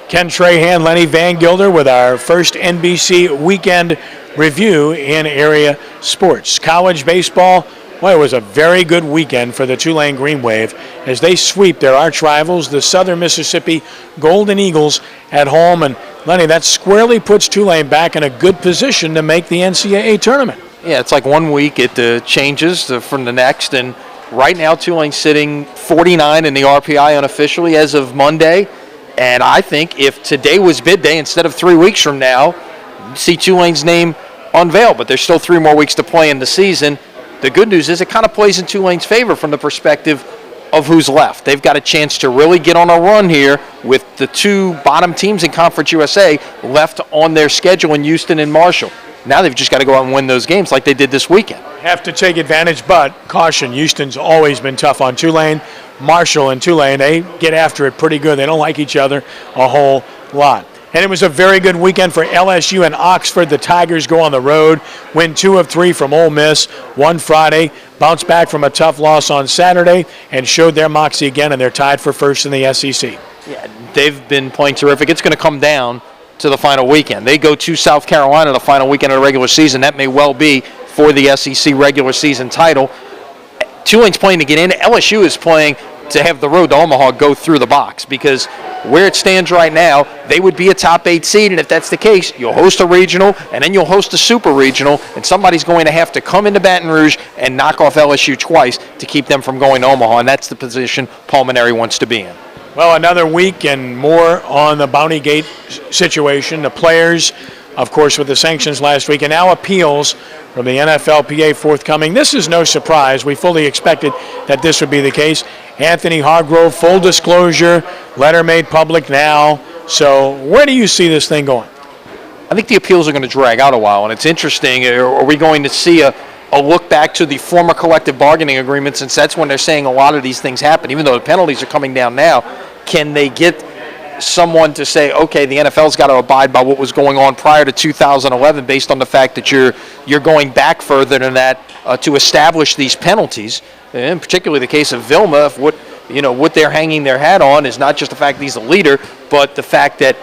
Ken Trahan, Lenny Vangilder with our first NBC weekend review in area sports. College baseball, well, it was a very good weekend for the Tulane Green Wave as they sweep their arch rivals, the Southern Mississippi Golden Eagles, at home. And Lenny, that squarely puts Tulane back in a good position to make the NCAA tournament. Yeah, it's like 1 week it changes from the next, and right now Tulane's sitting 49 in the RPI unofficially as of Monday. And I think if today was bid day instead of 3 weeks from now, you'd see Tulane's name unveiled. But there's still 3 more weeks to play in the season. The good news is it kind of plays in Tulane's favor from the perspective of who's left. They've got a chance to really get on a run here with the 2 bottom teams in Conference USA left on their schedule in Houston and Marshall. Now they've just got to go out and win those games like they did this weekend. Have to take advantage, but caution, Houston's always been tough on Tulane. Marshall and Tulane, they get after it pretty good. They don't like each other a whole lot. And it was a very good weekend for LSU and Oxford. The Tigers go on the road, win 2 of 3 from Ole Miss, won Friday, bounced back from a tough loss on Saturday, and showed their moxie again, and they're tied for first in the SEC. Yeah, they've been playing terrific. It's going to come down to the final weekend. They go to South Carolina the final weekend of the regular season. That may well be for the SEC regular season title. Tulane's playing to get in. LSU is playing to have the road to Omaha go through the box, because where it stands right now, they would be a top 8 seed, and if that's the case, you'll host a regional, and then you'll host a super regional, and somebody's going to have to come into Baton Rouge and knock off LSU twice to keep them from going to Omaha, and that's the position Pulmonary wants to be in. Well, another week and more on the Bounty Gate situation. The players, of course, with the sanctions last week, and now appeals from the NFLPA forthcoming. This is no surprise. We fully expected that this would be the case. Anthony Hargrove, full disclosure, letter made public now. So where do you see this thing going? I think the appeals are going to drag out a while, and it's interesting. Are we going to see a look back to the former collective bargaining agreement, since that's when they're saying a lot of these things happen, even though the penalties are coming down now? Can they get someone to say, okay, the NFL's got to abide by what was going on prior to 2011 based on the fact that you're going back further than that to establish these penalties? And particularly the case of Vilma, if what they're hanging their hat on is not just the fact that he's a leader, but the fact that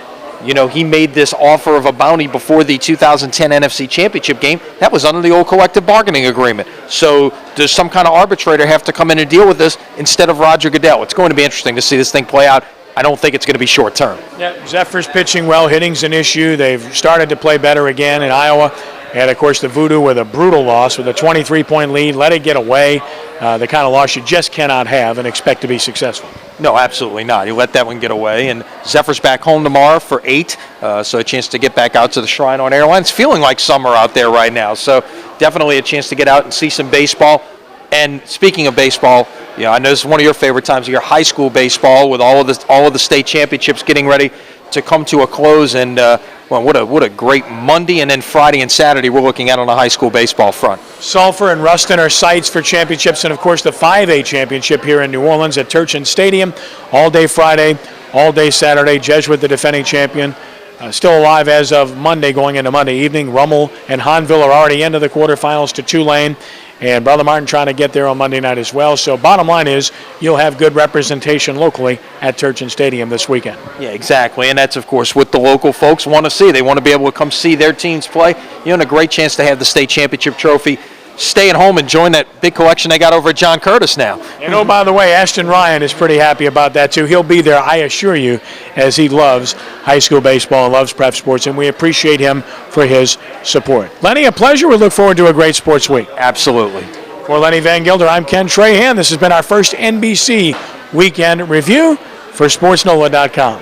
he made this offer of a bounty before the 2010 NFC Championship game. That was under the old collective bargaining agreement. So does some kind of arbitrator have to come in and deal with this instead of Roger Goodell? It's going to be interesting to see this thing play out. I don't think it's going to be short term. Yeah, Zephyr's pitching well. Hitting's an issue. They've started to play better again in Iowa. And, of course, the Voodoo with a brutal loss with a 23-point lead. Let it get away. The kind of loss you just cannot have and expect to be successful. No, absolutely not. You let that one get away. And Zephyr's back home tomorrow for 8, so a chance to get back out to the Shrine on Airlines. Feeling like summer out there right now, so definitely a chance to get out and see some baseball. And speaking of baseball, I know this is one of your favorite times of your high school baseball, with all of the state championships getting ready to come to a close. And what a great Monday and then Friday and Saturday we're looking at on the high school baseball front. Sulphur and Ruston are sites for championships, and of course the 5A championship here in New Orleans at Turchin Stadium, all day Friday, all day Saturday. Jesuit, the defending champion, still alive as of Monday, going into Monday evening. Rummel and Hanville are already into the quarterfinals to Tulane, and Brother Martin trying to get there on Monday night as well. So bottom line is you'll have good representation locally at Turchin Stadium this weekend. Yeah, exactly. And that's, of course, what the local folks want to see. They want to be able to come see their teams play. And a great chance to have the state championship trophy. Stay at home and join that big collection they got over at John Curtis now. And by the way, Ashton Ryan is pretty happy about that too. He'll be there, I assure you, as he loves high school baseball and loves prep sports, and we appreciate him for his support. Lenny, a pleasure. We look forward to a great sports week. Absolutely. For Lenny Vangilder, I'm Ken Trahan. This has been our first NBC Weekend Review for SportsNola.com.